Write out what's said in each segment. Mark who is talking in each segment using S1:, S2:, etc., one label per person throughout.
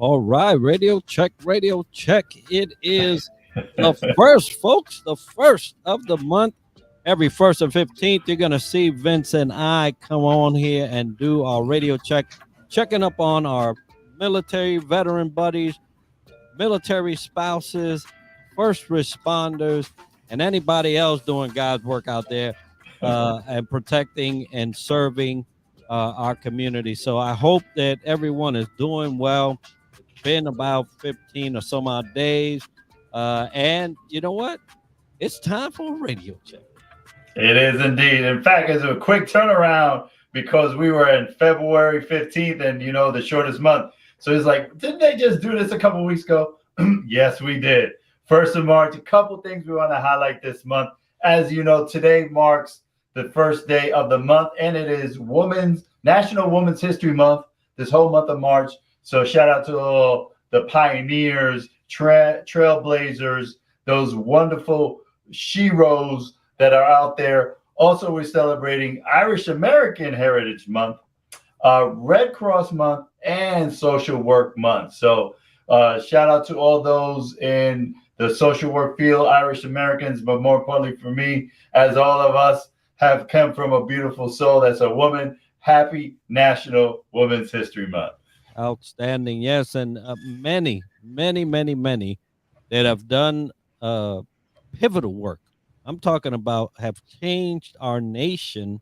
S1: All right, radio check, radio check. It is the first, folks, the first of the month. Every first and 15th, you're going to see Vince and I come on here and do our radio check, checking up on our military veteran buddies, military spouses, first responders, and anybody else doing God's work out there and protecting and serving our community. So I hope that everyone is doing well. It's been about 15 or some odd days. And you know what? It's time for a radio check.
S2: It is indeed. In fact, it's a quick turnaround because we were in February 15th and, the shortest month. So it's like, didn't they just do this a couple of weeks ago? Yes, we did. 1st of March, a couple things we want to highlight this month. As you know, today marks the first day of the month, and it is National Women's History Month, this whole month of March. So shout out to all the pioneers, trailblazers, those wonderful sheroes that are out there. Also, we're celebrating Irish American Heritage Month, Red Cross Month, and Social Work Month. So shout out to all those in the social work field, Irish Americans, but more importantly for me, as all of us have come from a beautiful soul that's a woman. Happy National Women's History Month.
S1: Outstanding. Yes. And many that have done pivotal work. I'm talking about have changed our nation,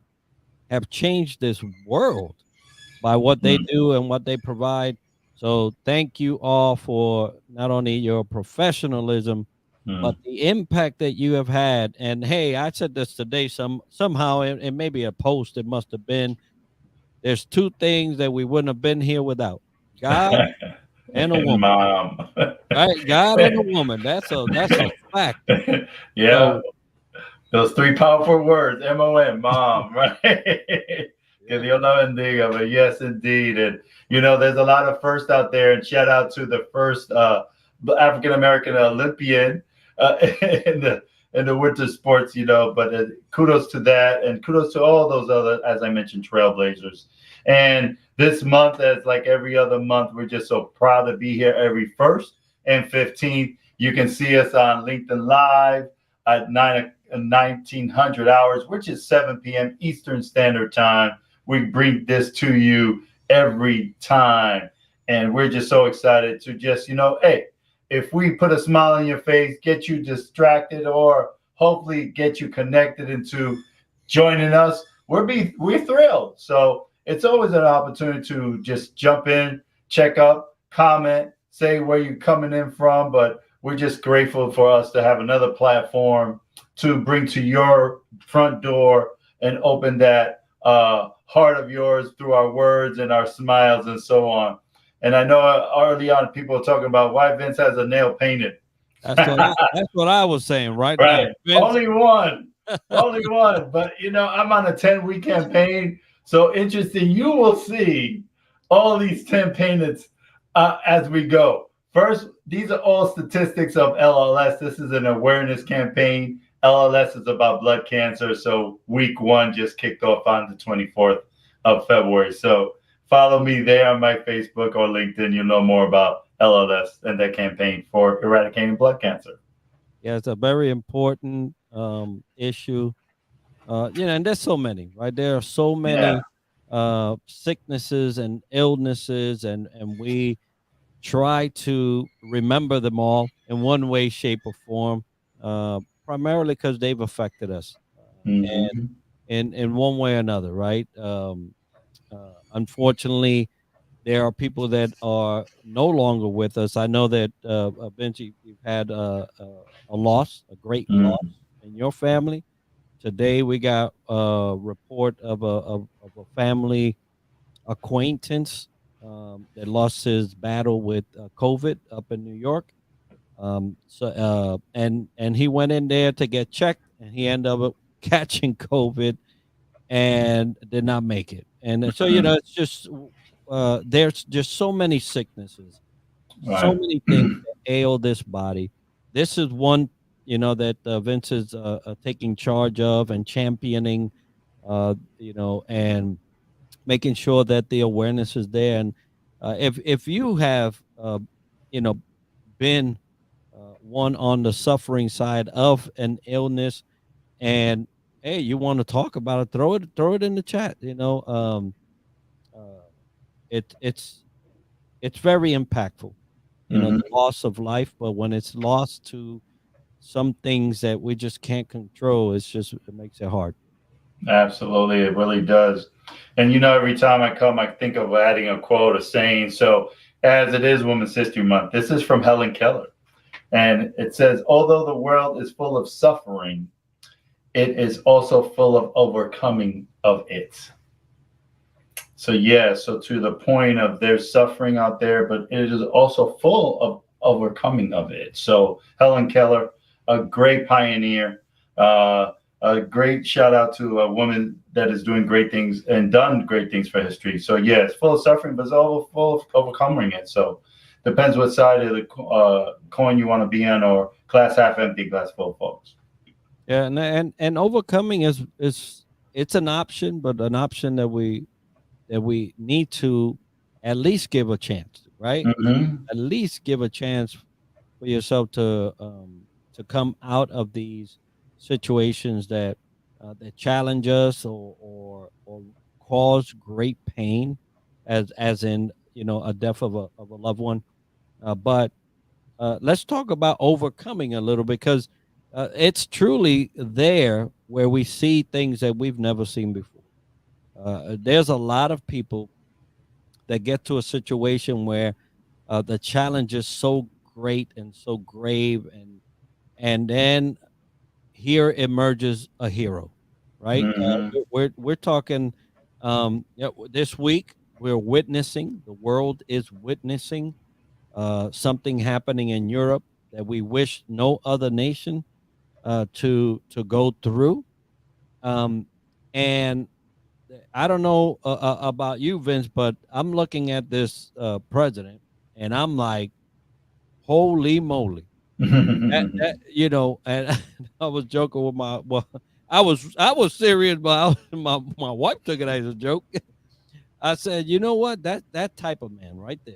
S1: have changed this world by what they do and what they provide. So thank you all for not only your professionalism, but the impact that you have had. And hey, I said this today, somehow it may be a post, it must have been. There's two things that we wouldn't have been here without: God and a woman.
S2: Mom.
S1: Right? God and a woman. That's a fact.
S2: Yeah. So, those three powerful words, M-O-M, mom, right? Que Dios la bendiga, but yes, indeed. And, there's a lot of firsts out there, and shout out to the first African-American Olympian in the winter sports, but kudos to that, and kudos to all those other, as I mentioned, trailblazers. And this month, as like every other month, we're just so proud to be here every 1st and 15th. You can see us on LinkedIn Live at 1900 hours, which is 7 p.m. Eastern Standard Time. We bring this to you every time. And we're just so excited to just, hey, if we put a smile on your face, get you distracted, or hopefully get you connected into joining us, we're thrilled. So it's always an opportunity to just jump in, check up, comment, say where you're coming in from. But we're just grateful for us to have another platform to bring to your front door and open that heart of yours through our words and our smiles and so on. And I know early on people are talking about why Vince has a nail painted.
S1: That's what I was saying, right?
S2: Right. Now, only one. Only one. But, I'm on a 10-week campaign. So interesting. You will see all these 10 paintings as we go. First, these are all statistics of LLS. This is an awareness campaign. LLS is about blood cancer. So week 1 just kicked off on the 24th of February. So follow me there on my Facebook or LinkedIn. You'll know more about LLS and that campaign for eradicating blood cancer.
S1: Yeah, it's a very important issue. And there's so many, right? There are so many sicknesses and illnesses, and we try to remember them all in one way, shape, or form, primarily because they've affected us and in one way or another, right? Unfortunately, there are people that are no longer with us. I know that, Vince, you've had a loss, a great loss in your family. Today, we got a report of a family acquaintance that lost his battle with COVID up in New York. And he went in there to get checked, and he ended up catching COVID and did not make it. And so, it's just there's just so many sicknesses, so many things that ail this body. This is one, that Vince is taking charge of and championing, and making sure that the awareness is there. And if you have you know been one on the suffering side of an illness, and hey, you want to talk about it, throw it in the chat. Uh, it's very impactful.
S2: Hmm.
S1: The loss of life, but when it's lost to some things that we just can't control, it makes it hard.
S2: Absolutely, it really does. And every time I come, I think of adding a quote, a saying. So, as it is Women's History Month, this is from Helen Keller. And it says, although the world is full of suffering, it is also full of overcoming of it. So, yeah, so to the point of there's suffering out there, but it is also full of overcoming of it. So, Helen Keller, a great pioneer, a great shout out to a woman that is doing great things and done great things for history. So, yeah, it's full of suffering, but it's all full of overcoming it. So, depends what side of the coin you want to be on, or glass half empty, glass full, folks.
S1: Yeah, and overcoming is it's an option, but an option that we need to at least give a chance, right?
S2: Hmm.
S1: At least give a chance for yourself to come out of these situations that challenge us or cause great pain, as in a death of a loved one. But let's talk about overcoming a little, because it's truly there where we see things that we've never seen before. There's a lot of people that get to a situation where the challenge is so great and so grave, and then here emerges a hero, right?
S2: Hmm.
S1: We're talking this week we're witnessing, the world is witnessing something happening in Europe that we wish no other nation to go through. Um, and I don't know about you, Vince, but I'm looking at this president, and I'm like, holy moly! And I was joking with I was serious, but my wife took it as a joke. I said, you know what? That type of man right there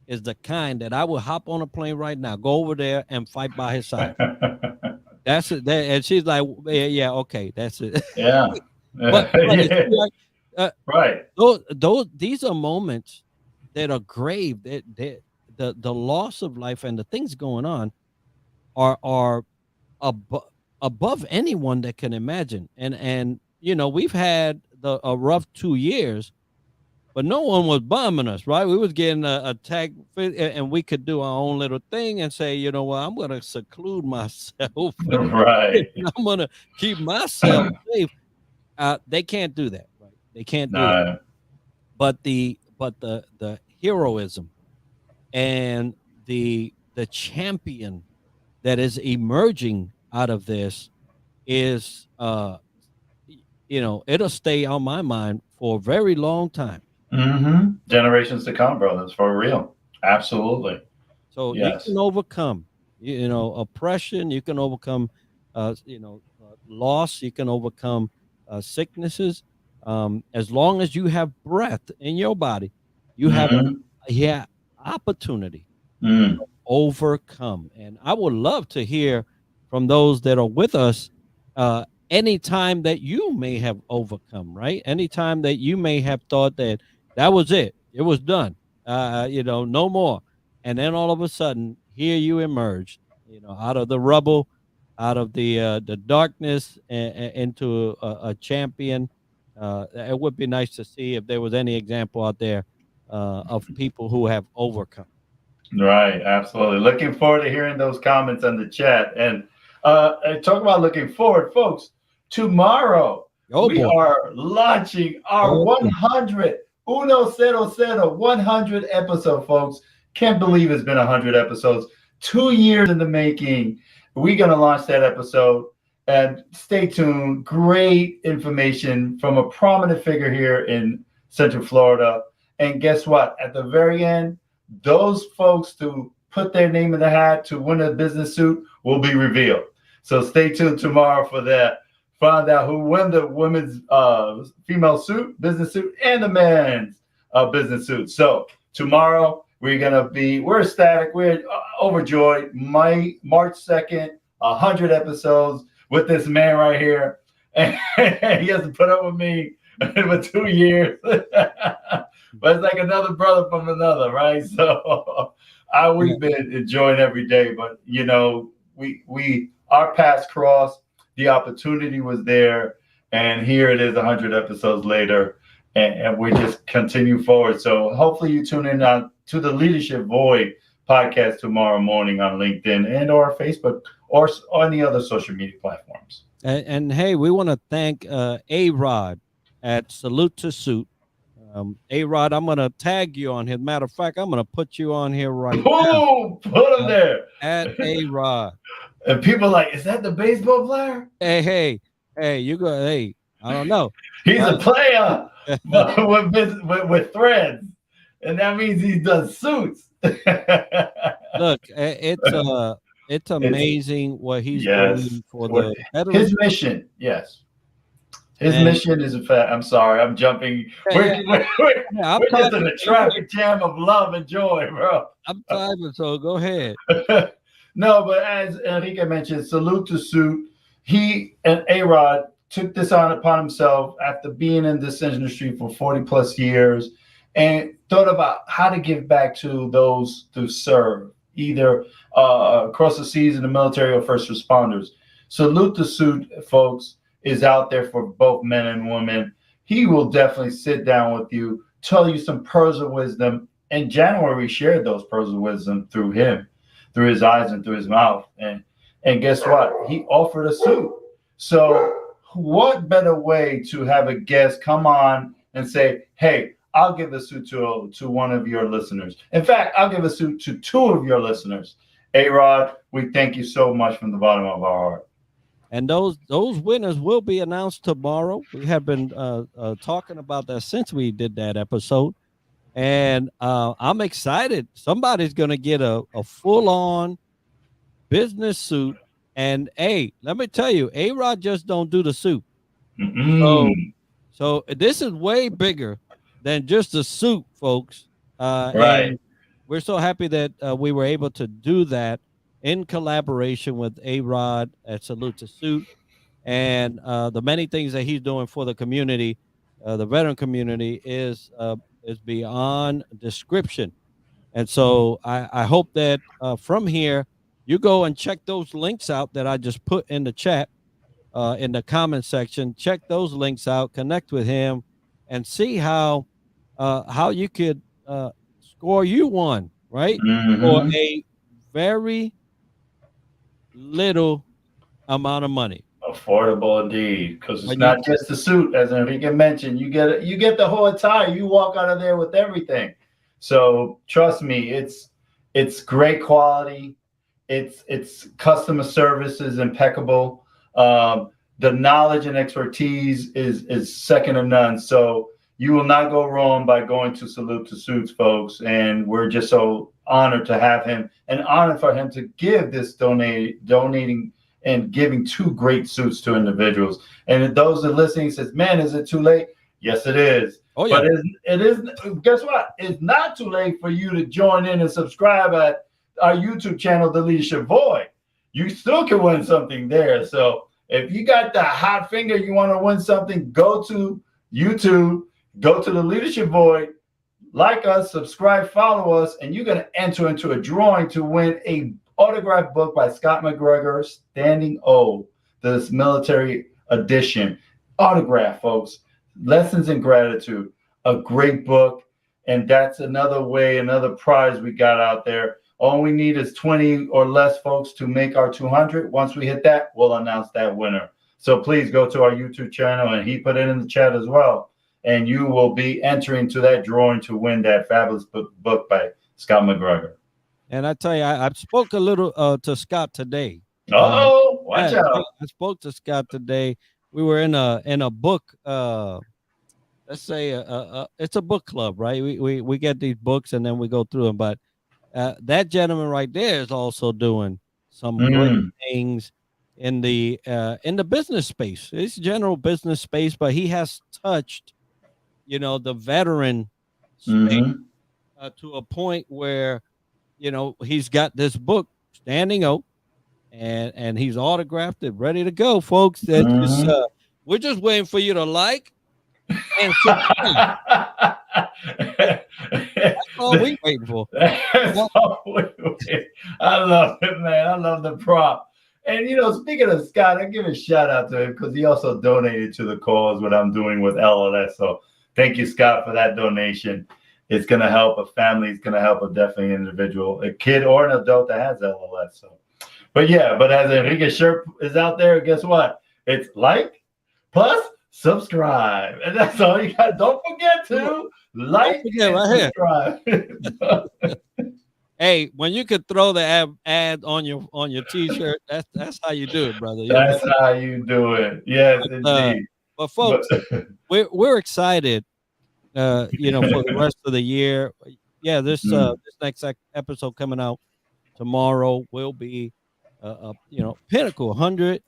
S1: is the kind that I would hop on a plane right now, go over there and fight by his side. That's it. And she's like, yeah, yeah, okay, that's it.
S2: Yeah.
S1: But it's
S2: Yeah.
S1: like,
S2: Right.
S1: those these are moments that are grave. That the loss of life and the things going on are above anyone that can imagine. And we've had a rough 2 years, but no one was bombing us, right? We was getting attacked, and we could do our own little thing and say, you know what, I'm going to seclude myself.
S2: Right.
S1: I'm going to keep myself safe. They can't do that, right? They can't do that.
S2: No.
S1: But the heroism and the champion that is emerging out of this is it'll stay on my mind for a very long time.
S2: Generations to come, brothers, for real. Absolutely.
S1: So you
S2: Yes.
S1: can overcome, oppression. You can overcome, loss. You can overcome sicknesses. As long as you have breath in your body, you have
S2: Hmm.
S1: yeah opportunity
S2: Mm.
S1: overcome. And I would love to hear from those that are with us, anytime that you may have overcome, right? Anytime that you may have thought that was it was done, no more. And then all of a sudden, here you emerge, out of the rubble, out of the darkness, into a champion. It would be nice to see if there was any example out there of people who have overcome.
S2: Right. Absolutely. Looking forward to hearing those comments on the chat. And talk about looking forward, folks. Tomorrow,
S1: Oh
S2: we
S1: boy.
S2: are launching our
S1: Oh boy.
S2: 100, 100 episode, folks. Can't believe it's been 100 episodes, 2 years in the making. We're going to launch that episode. And stay tuned. Great information from a prominent figure here in Central Florida. And guess what? At the very end, those folks to put their name in the hat to win a business suit will be revealed. So stay tuned tomorrow for that. Find out who won the women's female suit, business suit, and the men's business suit. So tomorrow we're ecstatic. We're overjoyed. March 2nd, 100 episodes with this man right here. And he has to put up with me for 2 years. But it's like another brother from another, right? So we've been enjoying every day, but our paths crossed, the opportunity was there, and here it is 100 episodes later, and we just continue forward. So hopefully you tune in to the Leadership Void podcast tomorrow morning on LinkedIn and or Facebook or any other social media platforms.
S1: And hey, we want to thank A-Rod at Salute to Suit. A-Rod, I'm going to tag you on here. Matter of fact, I'm going to put you on here right now.
S2: Put him there.
S1: At A-Rod.
S2: And people are like, is that the baseball player?
S1: Hey, you go. Hey, I don't know.
S2: He's a player with threads. And that means he does suits.
S1: Look, it's amazing what he's doing for the
S2: his mission. Yes. His mission is a fact. I'm sorry, I'm jumping. We're just in a traffic jam of love and joy, bro.
S1: I'm timing, so go ahead.
S2: No, but as Enrique mentioned, Salute to Suit. He and A-Rod took this upon himself after being in this industry for 40 plus years and thought about how to give back to those who serve, either across the seas in the military or first responders. Salute to Suit, folks, is out there for both men and women. He will definitely sit down with you, tell you some pearls of wisdom. In January, we shared those pearls of wisdom through him, through his eyes and through his mouth. And guess what? He offered a suit. So what better way to have a guest come on and say, hey, I'll give a suit to one of your listeners. In fact, I'll give a suit to 2 of your listeners. A-Rod, we thank you so much from the bottom of our heart.
S1: And those winners will be announced tomorrow. We have been talking about that since we did that episode. And I'm excited. Somebody's going to get a full-on business suit. And, hey, let me tell you, A-Rod just don't do the suit. So this is way bigger than just a suit, folks.
S2: Right.
S1: And we're so happy that we were able to do that in collaboration with A-Rod at Salute to Suit, and the many things that he's doing for the community, the veteran community, is beyond description. And so I hope that from here, you go and check those links out that I just put in the chat, in the comment section. Check those links out, connect with him, and see how you could score you one, right? For a very little amount of money.
S2: Affordable indeed, because it's not just the suit, as Enrique mentioned. You get the whole attire. You walk out of there with everything. So trust me, it's great quality. It's customer service is impeccable. The knowledge and expertise is second to none. So you will not go wrong by going to Salute to Suits, folks. And we're just so honored to have him, and honored for him to give this donating and giving 2 great suits to individuals. And those that are listening says, man, is it too late? Yes, it is.
S1: Oh, yeah.
S2: But it is. Guess what? It's not too late for you to join in and subscribe at our YouTube channel, The Leadership Void. You still can win something there. So if you got that hot finger, you want to win something, go to YouTube, go to The Leadership Void, like us, subscribe, follow us, and you're going to enter into a drawing to win a autographed book by Scott McGregor, Standing O, this military edition. Autograph, folks. Lessons in Gratitude. A great book. And that's another way, another prize we got out there. All we need is 20 or less folks to make our 200. Once we hit that, we'll announce that winner. So please go to our YouTube channel, and he put it in the chat as well. And you will be entering to that drawing to win that fabulous book by Scott McGregor.
S1: And I tell you, I spoke a little to Scott today.
S2: Watch out.
S1: I spoke to Scott today. We were in a book, let's say it's a book club, right? We get these books and then we go through them. But that gentleman right there is also doing some great things in the business space. It's general business space, but he has touched, the veteran space to a point where, he's got this book, Standing Oak, and he's autographed it, ready to go, folks. That is, we're just waiting for you to like and subscribe. That's all we waiting for.
S2: That's all I love it, man. I love the prop. And speaking of Scott, I give a shout out to him because he also donated to the cause what I'm doing with LLS. So thank you, Scott, for that donation. It's going to help a family. It's going to help definitely an individual, a kid or an adult that has LLS. So, but as Enrique shirt is out there, guess what? It's like plus subscribe, and that's all you got. Don't forget to like and subscribe.
S1: Hey, when you could throw the ad on your T-shirt, that's how you do it, brother.
S2: That's how you do it. Yes, indeed.
S1: But folks, we're excited. For the rest of the year. Yeah, this next episode coming out tomorrow will be Pinnacle 100.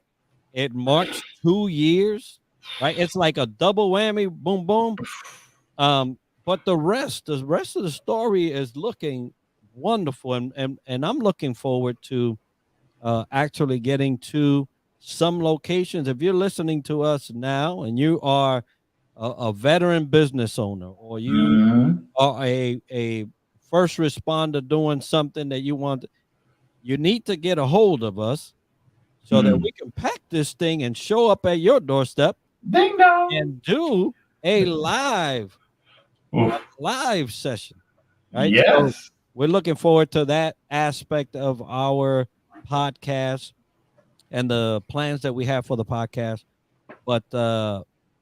S1: It marks 2 years, right? It's like a double whammy, boom, boom. But the rest of the story is looking wonderful, and I'm looking forward to actually getting to some locations. If you're listening to us now and you are a veteran business owner, or you are a first responder doing something that you need to get a hold of us so that we can pack this thing and show up at your doorstep.
S2: Ding dong.
S1: And do a live session. Right?
S2: Yes.
S1: So we're looking forward to that aspect of our podcast and the plans that we have for the podcast. But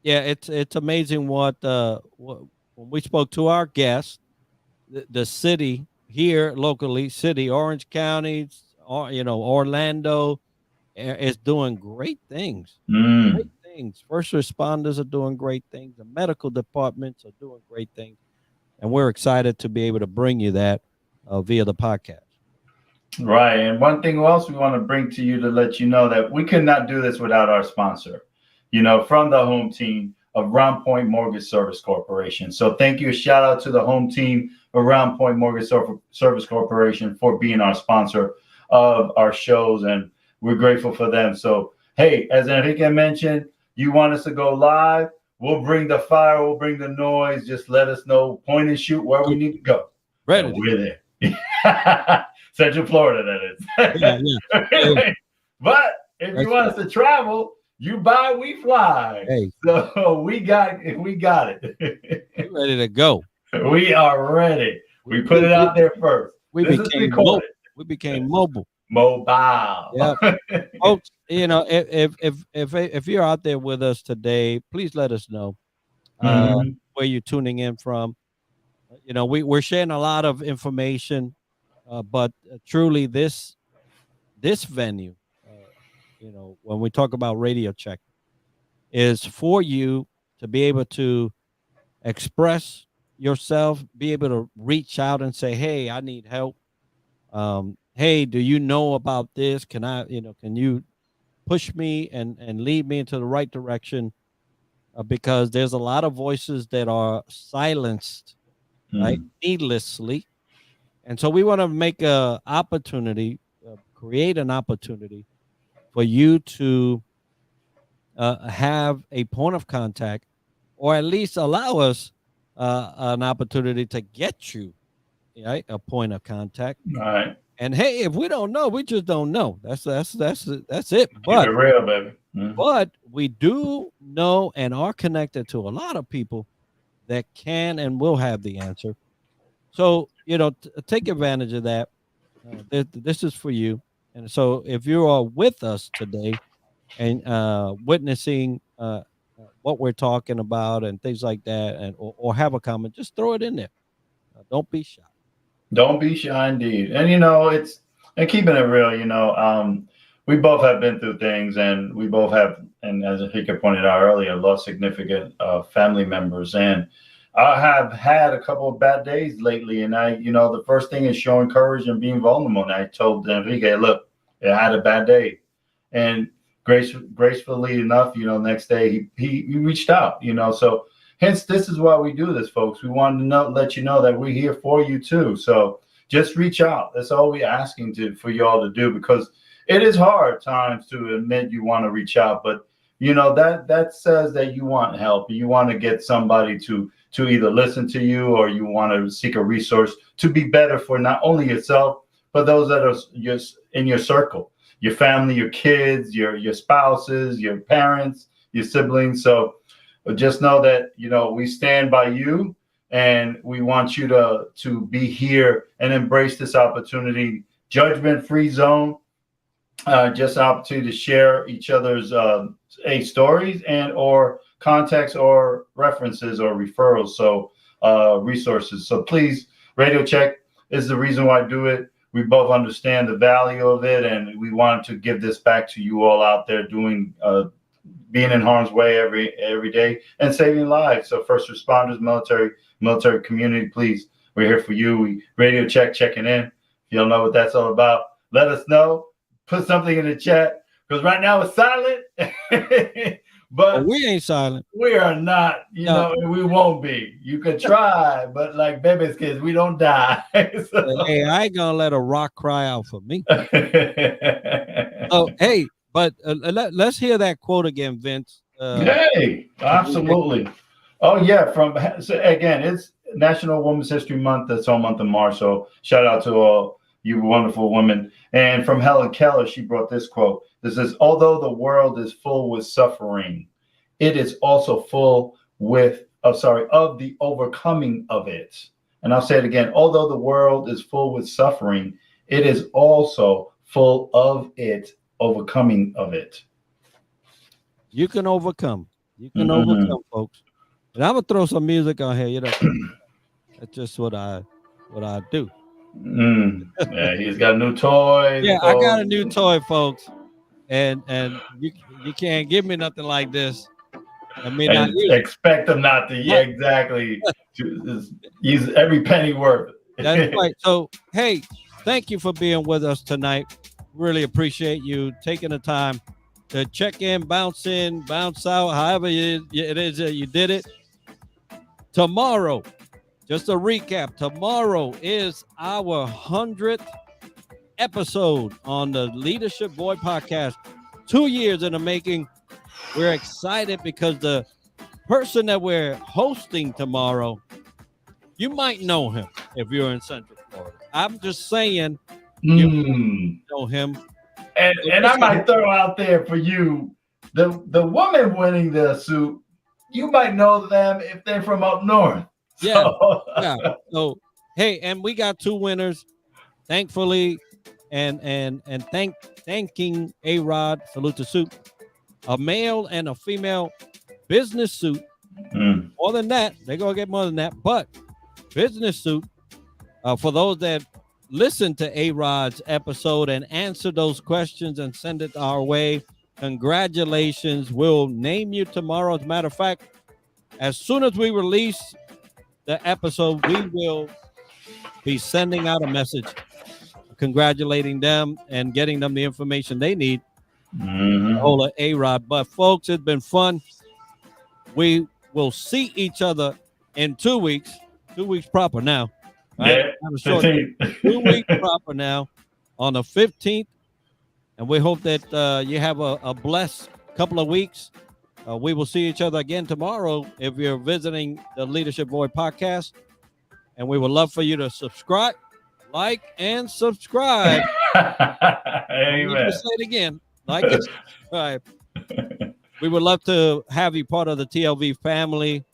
S1: it's amazing what when we spoke to our guests, the city here locally, Orange County, Orlando is doing great things. Great things. First responders are doing great things. The medical departments are doing great things, and we're excited to be able to bring you that via the podcast.
S2: Right, and one thing else we want to bring to you to let you know that we could not do this without our sponsor. From the home team of Round Point Mortgage Service Corporation. So thank you. A shout out to the home team of Round Point Mortgage Service Corporation for being our sponsor of our shows, and we're grateful for them. So, hey, as Enrique mentioned, you want us to go live, we'll bring the fire, we'll bring the noise. Just let us know, point and shoot where we need to go.
S1: Ready.
S2: We're there. Central Florida, that is.
S1: Yeah.
S2: But if you want us to travel, you buy, we fly.
S1: Hey.
S2: So we got it.
S1: We're ready to go.
S2: We are ready. We put it out there first.
S1: We became mobile.
S2: Mobile.
S1: Yeah. Folks, if you're out there with us today, please let us know where you're tuning in from. We're sharing a lot of information, but truly this venue, when we talk about Radio Check, is for you to be able to express yourself, be able to reach out and say, hey, I need help. Hey, do you know about this? Can you push me and lead me into the right direction? Because there's a lot of voices that are silenced, right, needlessly. And so we want to make a opportunity, create an opportunity for you to have a point of contact, or at least allow us an opportunity to get you, right, a point of contact.
S2: All right.
S1: And hey, if we don't know, we just don't know. That's it. But
S2: keep it real, baby.
S1: But we do know and are connected to a lot of people that can and will have the answer. So take advantage of that. This is for you. And so if you are with us today and witnessing what we're talking about and things like that, and or have a comment, just throw it in there. Don't be shy.
S2: Don't be shy, indeed. And and keeping it real, we both have been through things, and we both have, and as Enrique pointed out earlier, lost significant family members. And I have had a couple of bad days lately, and the first thing is showing courage and being vulnerable. And I told Enrique, look, I had a bad day, and gracefully enough, next day he reached out, so hence, this is why we do this, folks. We want to let you know that we're here for you too. So just reach out. That's all we're asking for y'all to do, because it is hard times to admit you want to reach out, but that says that you want help. You want to get somebody to either listen to you, or you want to seek a resource to be better for not only yourself, but those that are just in your circle, your family, your kids, your spouses, your parents, your siblings. So just know that, we stand by you, and we want you to be here and embrace this opportunity. Judgment-free zone, just an opportunity to share each other's stories and or contacts or references or referrals. So resources. So please, Radio Check is the reason why I do it. We both understand the value of it, and we want to give this back to you all out there doing being in harm's way every day and saving lives. So first responders, military community, please, we're here for you. Radio Check checking in. If you don't know what that's all about, let us know. Put something in the chat, because right now it's silent. But
S1: we ain't silent.
S2: We are not, and we won't be. You could try, but like baby's kids, we don't die. So.
S1: Hey, I ain't gonna let a rock cry out for me. Oh, hey, but let's hear that quote again, Vince.
S2: Hey, absolutely. Oh yeah, so again, it's National Women's History Month. That's all month of March. So shout out to all you wonderful women. And from Helen Keller, she brought this quote. This says, although the world is full with suffering, it is also full of the overcoming of it. And I'll say it again. Although the world is full with suffering, it is also full of it, overcoming of it.
S1: You can overcome. You can overcome, folks. And I'm gonna throw some music on here. That's just what I do.
S2: Yeah, he's got a new toy.
S1: Yeah, I got a new toy, folks, and you can't give me nothing like this. I mean,
S2: not expect them not to. Yeah, exactly. Use every penny worth.
S1: That's right. So, hey, thank you for being with us tonight. Really appreciate you taking the time to check in, bounce out, however it is that you did it. Tomorrow, just a recap, tomorrow is our 100th episode on the Leadership Boy podcast. 2 years in the making. We're excited because the person that we're hosting tomorrow, you might know him if you're in Central Florida. I'm just saying you know him.
S2: And I might throw out there for you, the woman winning the suit, you might know them if they're from up north.
S1: Yeah. So hey, and we got 2 winners, thankfully, and thanking A-Rod, salute to suit, a male and a female business suit. More than that, they're gonna get more than that, but business suit for those that listen to A-Rod's episode and answer those questions and send it our way. Congratulations. We'll name you tomorrow. As a matter of fact, as soon as we release the episode, we will be sending out a message congratulating them and getting them the information they need. Hold A-Rod. But folks, it's been fun. We will see each other in 2 weeks. 2 weeks proper now. Right?
S2: Yeah,
S1: 2 weeks proper now on the 15th. And we hope that you have a blessed couple of weeks. We will see each other again tomorrow if you're visiting the Leadership Boy podcast. And we would love for you to subscribe, like, and subscribe.
S2: Amen.
S1: Say it again. Like and subscribe. We would love to have you part of the TLV family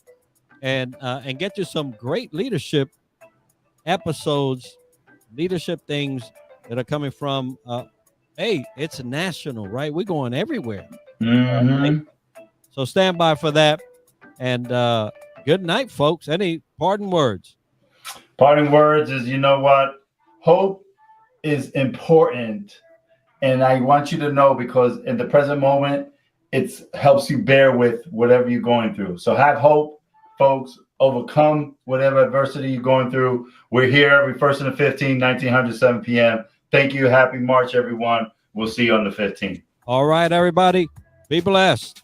S1: and get you some great leadership episodes, leadership things that are coming from hey, it's national, right? We're going everywhere. So stand by for that. And good night, folks. Any parting words?
S2: Parting words is, you know what? Hope is important. And I want you to know, because in the present moment, it helps you bear with whatever you're going through. So have hope, folks. Overcome whatever adversity you're going through. We're here every 1st and the 15th, 1900, 7 p.m. Thank you. Happy March, everyone. We'll see you on the 15th.
S1: All right, everybody. Be blessed.